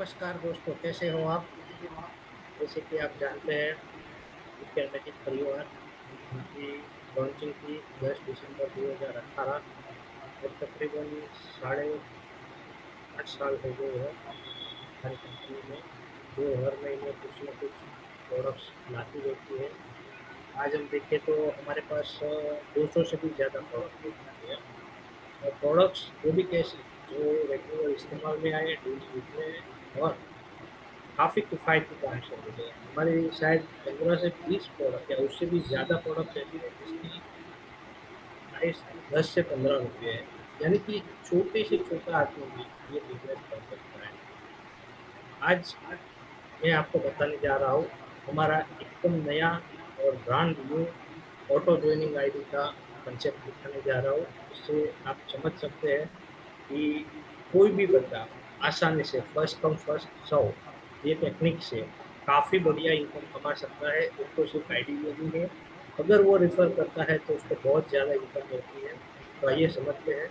नमस्कार दोस्तों, कैसे हो आप? जैसे कि आप जानते हैं, विक्टर मैजिक परिवार उनकी लॉन्चिंग थी 10 दिसंबर 2018 और तकरीबन साढ़े 8 साल हो गए हैं हमारी कंपनी में, जो हर महीने कुछ न कुछ प्रोडक्ट्स लाती रहती है। आज हम देखें तो हमारे पास 200 से भी ज़्यादा प्रोडक्ट हो चुके हैं। और प्रोडक्ट्स वो भी कैसे, जो रेगुलर इस्तेमाल में आए, डेली यूज में और काफ़ी किफ़ायती दाम से मिले। हमारे शायद 15 से 20 प्रोडक्ट या उससे भी ज़्यादा प्रोडक्ट ऐसी है जिसकी प्राइस 10 से 15 रुपये है। यानी कि छोटे से छोटा आदमी भी ये बिजनेस कर सकता है। आज मैं आपको बताने जा रहा हूँ हमारा एकदम नया और brand new auto joining ID का कंसेप्ट दिखाने जा रहा हूँ, जिससे आप समझ सकते हैं कि कोई भी बंदा आसानी से फर्स्ट कम फर्स्ट सर्व ये टेक्निक से काफ़ी बढ़िया इनकम कमा सकता है। उसको सिर्फ आईडी लेनी है, अगर वो रेफर करता है तो उसको बहुत ज़्यादा इनकम मिलती है। तो आइए समझते हैं।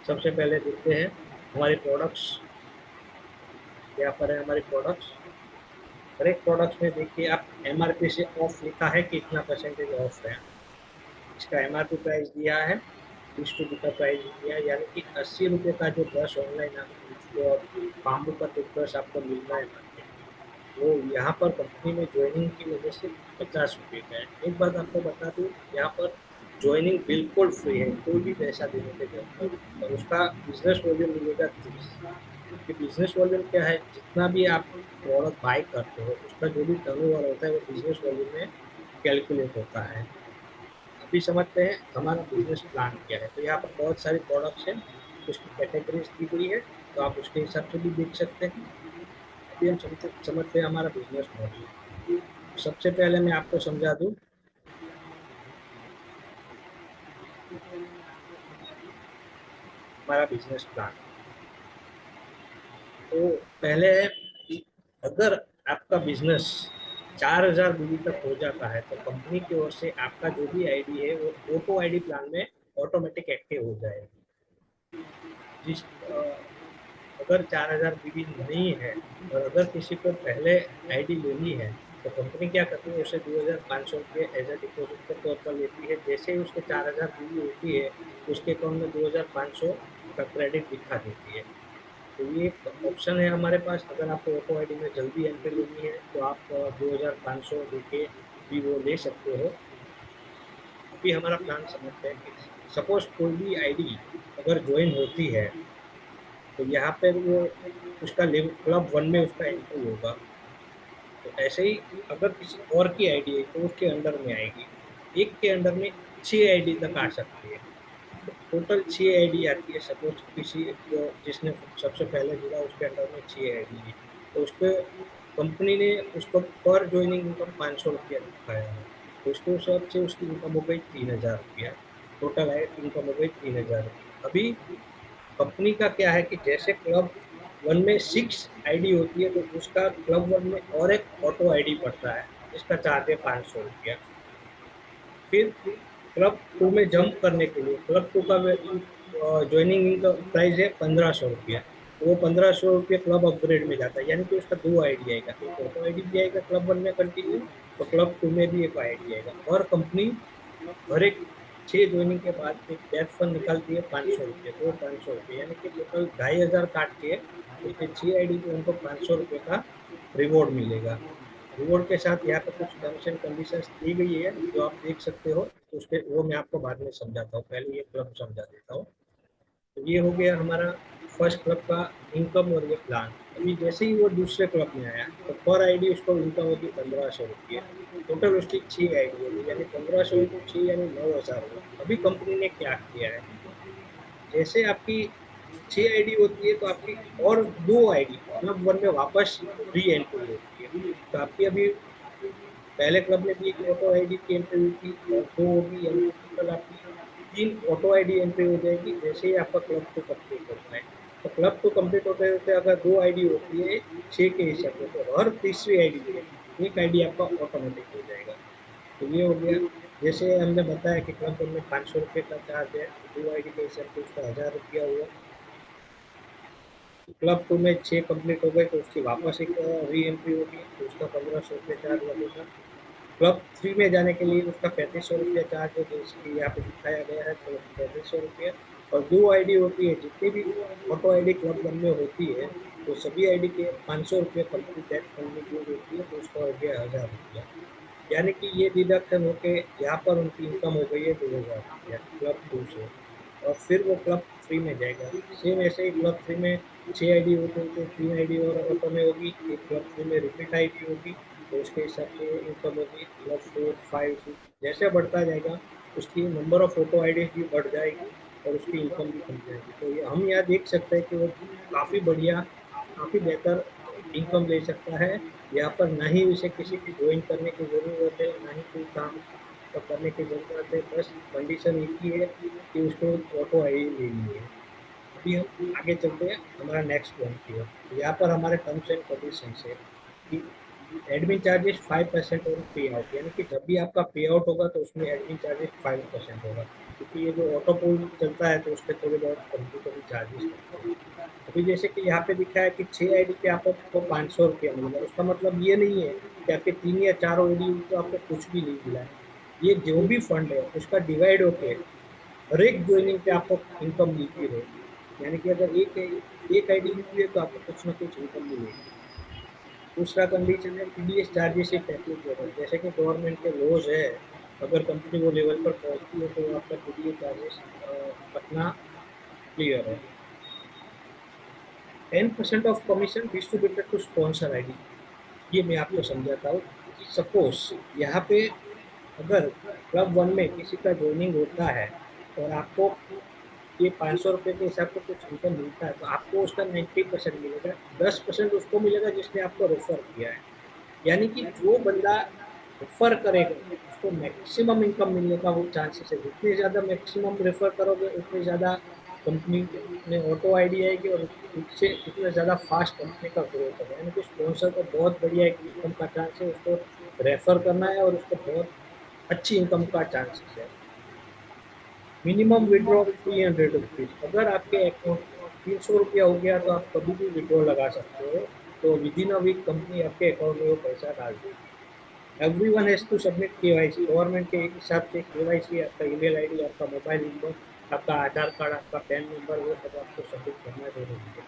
सबसे पहले देखते हैं हमारे प्रोडक्ट्स। यहाँ पर है हमारे प्रोडक्ट्स। हर एक प्रोडक्ट्स में देखिए आप एमआरपी से ऑफ लिखा है कि इतना परसेंटेज ऑफ है। इसका एमआरपी प्राइस दिया है 20 रुपये का प्राइस दिया है, यानी कि 80 रुपये का जो ब्रश ऑनलाइन आप जो बाम्बू का टूथब्रश आपको मिल रहा है मार्केट में, वो यहाँ पर कंपनी में ज्वाइनिंग की वजह से 50 रुपये का है। एक बात आपको बता दूँ, यहाँ पर ज्वाइनिंग बिल्कुल फ्री है, कोई भी पैसा देने की जरूरत नहीं और उसका बिजनेस वॉल्यूम मिलेगा 30। कि बिजनेस वॉल्यूम क्या है, जितना भी आप प्रोडक्ट बाय करते हो उसका जो भी टर्नओवर होता है वो बिजनेस वॉल्यूम में कैलकुलेट होता है। अभी समझते हैं हमारा बिजनेस प्लान क्या है। तो यहाँ पर बहुत सारी प्रोडक्ट्स हैं, उसकी कैटेगरीज दी गई है, तो आप उसके हिसाब से भी देख सकते हैं। अभी हम समझते हैं हमारा बिजनेस मॉडल। सबसे पहले मैं आपको समझा दूं हमारा बिजनेस प्लान। तो पहले है कि अगर आपका बिजनेस 4,000 बीवी तक हो जाता है तो कंपनी की ओर से आपका जो भी आईडी है वो ऑटो आईडी प्लान में ऑटोमेटिक एक्टिव हो जाएगा। जिस अगर 4,000 बीबी नहीं है और अगर किसी को पहले आईडी लेनी है तो कंपनी क्या करती है, उसे 2,500 रुपये एज ए डिपॉजिट के तौर पर लेती है। जैसे ही उसके 4,000 बीबी होती है उसके अकाउंट में 2,500 का क्रेडिट दिखा देती है। तो ये एक ऑप्शन है हमारे पास। अगर आपको ऑटो आईडी में जल्दी एंट्री लेनी है तो आप 2,500 देके भी वो ले सकते हो। अभी हमारा प्लान समझते हैं कि सपोज कोई भी आईडी अगर ज्वाइन होती है तो यहाँ पर वो उसका क्लब वन में उसका एंट्री होगा। तो ऐसे ही अगर किसी और की आईडी है तो उसके अंडर में आएगी। एक के अंडर में 6 आईडी तक आ सकती है। तो टोटल 6 आईडी आती है। सपोज किसी जो जिसने सबसे पहले जुड़ा उसके अंडर में 6 आईडी है, तो उसके कंपनी ने उसको पर ज्वाइनिंग इनकम 500 रुपया दिखाया है। तो उसके हिसाब से उसकी इनकम हो गई 3,000 रुपया। टोटल इनकम हो गई 3,000 रुपया। अभी कंपनी का क्या है कि जैसे क्लब वन में 6 आईडी होती है तो उसका क्लब वन में और एक ऑटो आईडी पड़ता है जिसका चार्ज है 500 रुपया। फिर क्लब टू में जंप करने के लिए क्लब टू का ज्वाइनिंग इनका प्राइस है 1,500 रुपया। तो वो 1,500 रुपये क्लब अपग्रेड में जाता है, यानी कि उसका 2 आईडी आएगा, एक ऑटो आईडी भी आएगा क्लब वन में कंटिन्यू, तो क्लब टू में भी एक आईडी आएगा। और कंपनी हर एक 6 ज्वाइनिंग के बाद एक डेथ फंड निकालती है 500 रुपये, तो 500 रुपये यानी कि टोटल 2,500 काट के उसके 6 आईडी पे उनको 500 रुपये का रिवॉर्ड मिलेगा। रिवॉर्ड के साथ यहाँ पे कुछ टर्म्स एंड कंडीशंस दी गई है जो आप देख सकते हो, तो उसके वो मैं आपको बाद में समझाता हूँ, पहले ये क्लब समझा देता हूँ। तो ये हो गया हमारा फर्स्ट क्लब का इनकम और ये प्लान। अभी जैसे ही वो दूसरे क्लब में आया तो पर आईडी उसको इनकम होगी 1,500 रुपये। टोटल उसकी 6 आईडी होगी, यानी 1,500 × 6 यानी 9,000 हुआ। अभी कंपनी ने क्या किया है, जैसे आपकी 6 आईडी होती है तो आपकी और 2 आईडी क्लब वन में वापस री एंट्री होती है। तो आपकी अभी पहले क्लब में भी एक ऑटो आईडी की एंट्री हुई थी और 2 होगी, यानी कि टोटल आपकी 3 ऑटो आईडी एंट्री हो जाएगी जैसे ही आपका क्लब टू कंप्लीट होता है। तो क्लब टू कंप्लीट होते होते अगर 2 आईडी होती है 6 के हिसाब से, तो हर तीसरी आईडी पे एक आईडी आपका ऑटोमेटिक हो जाएगा। तो ये हो गया। जैसे हमने बताया कि क्लब वन में 500 रुपये का चार्ज है, तो 2 आईडी के हिसाब से उसका 1,000 रुपया हुआ। क्लब 2 में 6 कंप्लीट हो गए तो उसकी वापस एक री एंट्री होगी, तो उसका 1500 रुपये चार्ज लगेगा। क्लब 3 में जाने के लिए उसका 3500 रुपया चार्ज है, जो इसकी यहाँ पे दिखाया गया है, तो 3500 रुपये। और दो आईडी होती है, जितनी भी ऑटो आईडी क्लब 1 में होती है, तो सभी आईडी के 500 रुपये कंपनी टैक्स फंड में ड्यू होती है, तो उसका हो गया 1000 रुपया। यानी कि ये डिडक्शन होके यहाँ पर उनकी इनकम हो गई है 2000 रुपया क्लब 2 से। और फिर वो क्लब 3 में जाएगा। सेम ऐसे ही क्लब 3 में 6 आईडी होते हैं, तो 3 आईडी और ऑटो में होगी, एक क्लब 3 में रिपीट आईडी होगी, तो उसके हिसाब से इनकम होगी। क्लब 4, 5, 6 जैसे बढ़ता जाएगा, उसकी नंबर ऑफ ऑटो आईडी भी बढ़ जाएगी और उसकी इनकम भी बढ़ जाएगी। तो ये हम यहाँ देख सकते हैं कि वो काफ़ी बढ़िया, काफ़ी बेहतर इनकम ले सकता है। यहाँ पर ना ही उसे किसी की ज्वाइन करने की ज़रूरत है, ना ही कोई काम का करने की ज़रूरत है। बस कंडीशन एक ही है कि उसको ऑटो आईडी लेनी है। अभी हम आगे चलते हैं हमारा नेक्स्ट पॉइंट की ओर। यहाँ पर हमारे टर्म्स एंड कंडीशंस है कि एडमिन चार्जेस 5% और पे आउट, यानी कि जब भी आपका पे आउट होगा तो उसमें एडमिन चार्जेस 5% होगा, क्योंकि ये जो ऑटो पोल चलता है तो उस पर थोड़े बहुत कभी कभी चार्जेस लगते हैं। अभी जैसे कि यहाँ पे दिखा है कि 6 आईडी पे आपको 500 रुपया मिलेगा, उसका मतलब ये नहीं है कि आपके 3 या 4 आईडी तो आपको कुछ भी नहीं मिला है। ये जो भी फंड है उसका डिवाइड होके हर एक ज्वाइनिंग पे आपको इनकम मिलती रहेगी। यानी कि अगर एक आईडी मिलती है तो आपको कुछ ना कुछ इनकम मिलेगी। दूसरा कंडीशन है टीडीएस चार्जेस इफ एप्लीकेबल, जैसे कि गवर्नमेंट के लॉज है, अगर कंपनी वो लेवल पर पहुंचती है तो आपका टीडीएस चार्जेस कटना क्लियर है। 10% of commission distributed to sponsor ID. ये मैं आपको समझाता हूँ कि सपोज यहाँ पे अगर क्लब 1 में किसी का ज्वाइनिंग होता है और आपको ये 500 रुपये के हिसाब से कुछ इनकम मिलता है, तो आपको उसका 90% मिलेगा। 10% उसको मिलेगा जिसने आपको रेफर किया है। यानी कि जो बंदा रेफर करेगा उसको मैक्सिमम इनकम मिलने का वो चांसेस है। जितने ज़्यादा मैक्सिमम रेफर करोगे उतने ज़्यादा कंपनी में ऑटो आईडी आएगी और उससे उतना ज़्यादा फास्ट कंपनी का ग्रोथ होगा। यानी कि स्पॉन्सर को बहुत बढ़िया एक इनकम का चांस है, उसको रेफर करना है और उसको बहुत अच्छी इनकम का चांसेस है। मिनिमम विड्रॉ 300 रुपीज, अगर आपके अकाउंट 300 रुपया हो गया तो आप कभी भी विड्रॉ लगा सकते हो, तो with in a week company आपके अकाउंट में वो पैसा डाल देगी। Everyone has to submit KYC, government के एक हिसाब से केवाईसी, आपका ईमेल आईडी, आपका मोबाइल नंबर, आपका आधार कार्ड, आपका पैन नंबर, वो सब आपको सबमिट करना जरूरी है।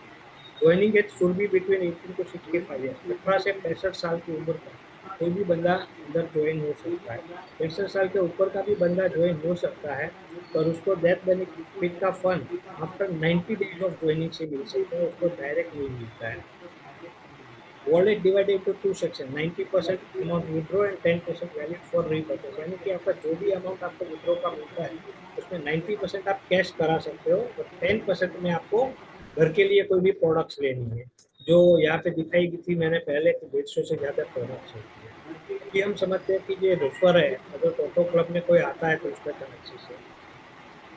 Joining age should be between 18 to 65 years, 18 से 65 साल की उम्र तक कोई भी बंदा अंदर ज्वाइन हो सकता है। 65 साल के ऊपर का भी बंदा ज्वाइन हो सकता है, पर उसको डेथ बेनिफिट का fund after 90 days of joining से मिल सकता है, उसको डायरेक्ट नहीं मिलता है। Wallet divided into two section, 90% amount withdraw and 10% valid for repurchase, यानी कि आपका जो भी अमाउंट आपको विड्रॉ का मिलता है उसमें 90% आप कैश करा सकते हो और 10% में आपको घर के लिए कोई भी प्रोडक्ट्स लेनी है, जो यहाँ पे दिखाई गई थी मैंने पहले, तो 150 से ज़्यादा प्रोडक्ट्स होती है। अभी हम समझते हैं कि ये रेफर है, अगर टोटो क्लब में कोई आता है तो उसका चांसेस है।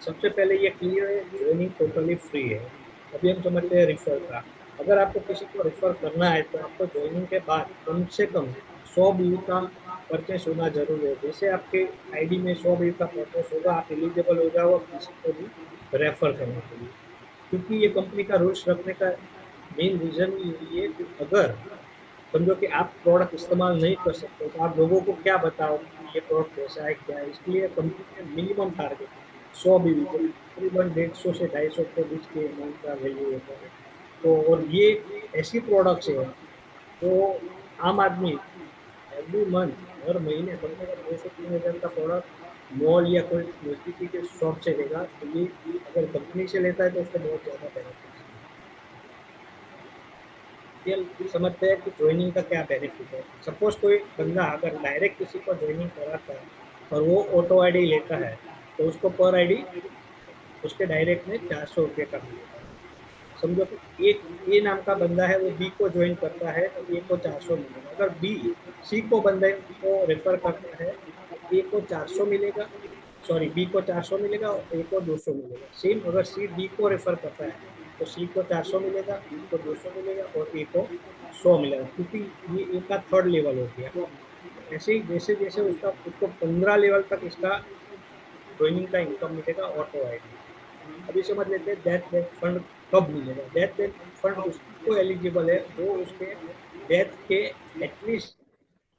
सबसे पहले ये क्लियर है, ज्वाइनिंग टोटली फ्री है। अभी हम समझते हैं रिफर का। अगर आपको किसी को रेफर करना है तो आपको ज्वाइनिंग के बाद कम से कम 100 BU का परचेस होना जरूरी है। जैसे आपके आईडी में 100 BU का परचेस होगा, आप एलिजिबल हो जाओ किसी को भी रेफर करने के लिए। क्योंकि ये कंपनी का रूल्स रखने का मेन रीजन यही है कि अगर समझो कि आप प्रोडक्ट इस्तेमाल नहीं कर सकते तो आप लोगों को क्या बताओ कि ये प्रोडक्ट कैसा है क्या है। इसलिए कंपनी ने मिनिमम टारगेट 100 BV को तकरीबन 150 से 250 के बीच के अमाउंट का वैल्यू होता है। तो और ये ऐसी प्रोडक्ट्स है जो आम आदमी एवरी मंथ, हर महीने कम से कम 2 से 3 हज़ार का प्रोडक्ट मॉल या कोई नजदीकी के शॉप से लेगा, तो ये अगर कंपनी से लेता है तो उसको बहुत ज़्यादा बेनिफिट है। ये समझते हैं कि ज्वाइनिंग का क्या बेनिफिट है। सपोज कोई बंदा अगर डायरेक्ट किसी को ज्वाइनिंग कराता है और वो ऑटो आईडी लेता है, तो उसको पर आईडी उसके डायरेक्ट में 400 रुपये का मिलेगा। समझो कि एक ए नाम का बंदा है, वो बी को ज्वाइन करता है तो ए को 400 मिलेगा। अगर बी सी को बंदे को रेफर करता है तो ए को 400 मिलेगा, सॉरी बी को 400 मिलेगा और ए को 200 मिलेगा। सेम अगर सी डी को रेफर करता है तो सी को 400 मिलेगा, डी को 200 मिलेगा और ए को 100 मिलेगा, क्योंकि ये ए का थर्ड लेवल हो गया। ऐसे ही जैसे जैसे उसका उसको 15 लेवल तक इसका ज्वाइनिंग का इनकम मिलेगा ऑटो आईडी। अभी समझ लेते हैं दैट फंड कब मिलेगा। डेथ फंड उसको एलिजिबल है वो उसके डेथ के एटलीस्ट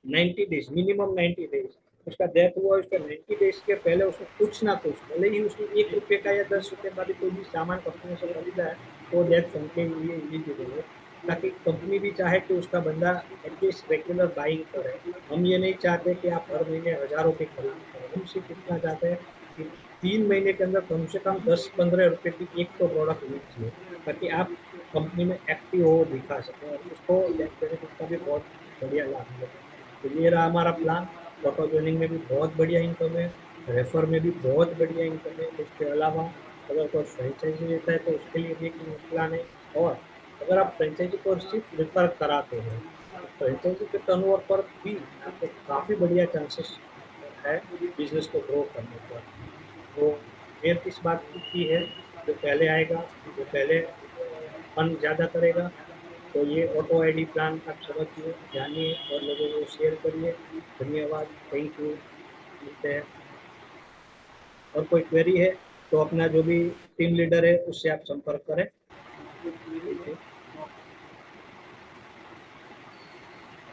90 डेज, मिनिमम 90 डेज, उसका डेथ हुआ उसके 90 डेज के पहले उसको कुछ ना कुछ, भले ही उसने 1 रुपये का या 10 रुपये का भी कोई भी सामान कंपनी से खरीदा है, वो डेथ फंड के लिए एलिजिबल है। ताकि कंपनी भी चाहे कि उसका बंदा एटलीस्ट रेगुलर बाइंग करे। हम ये नहीं चाहते कि आप हर महीने हजारों की खरीदी करें, हम सिर्फ इतना चाहते हैं कि 3 महीने के अंदर कम से कम 10-15 रुपए की एक तो प्रोडक्ट लीजिए, ताकि आप कंपनी में एक्टिव हो दिखा सकें और उसको डेथ बेनिफिट का भी बहुत बढ़िया लाभ मिले। तो ये रहा हमारा प्लान। ऑटो जोइनिंग में भी बहुत बढ़िया इनकम है, रेफर में भी बहुत बढ़िया इनकम है। इसके अलावा अगर कोई फ्रेंचाइजी लेता है तो उसके लिए भी एक प्लान है। और अगर आप फ्रेंचाइजी को सिर्फ रेफर कराते हैं तो फ्रेंचाइजी के टर्नओवर पर भी आपको काफ़ी बढ़िया चांसेस है बिजनेस को ग्रो करने का। तो मेयर किस बात की है, जो पहले आएगा वो पहले फंड ज़्यादा करेगा। तो ये ऑटो आईडी प्लान आप समझिए, जानिए और लोगों को शेयर करिए। धन्यवाद, थैंक यू, मिलते हैं। और कोई क्वेरी है तो अपना जो भी टीम लीडर है उससे आप संपर्क करें। ठीक है।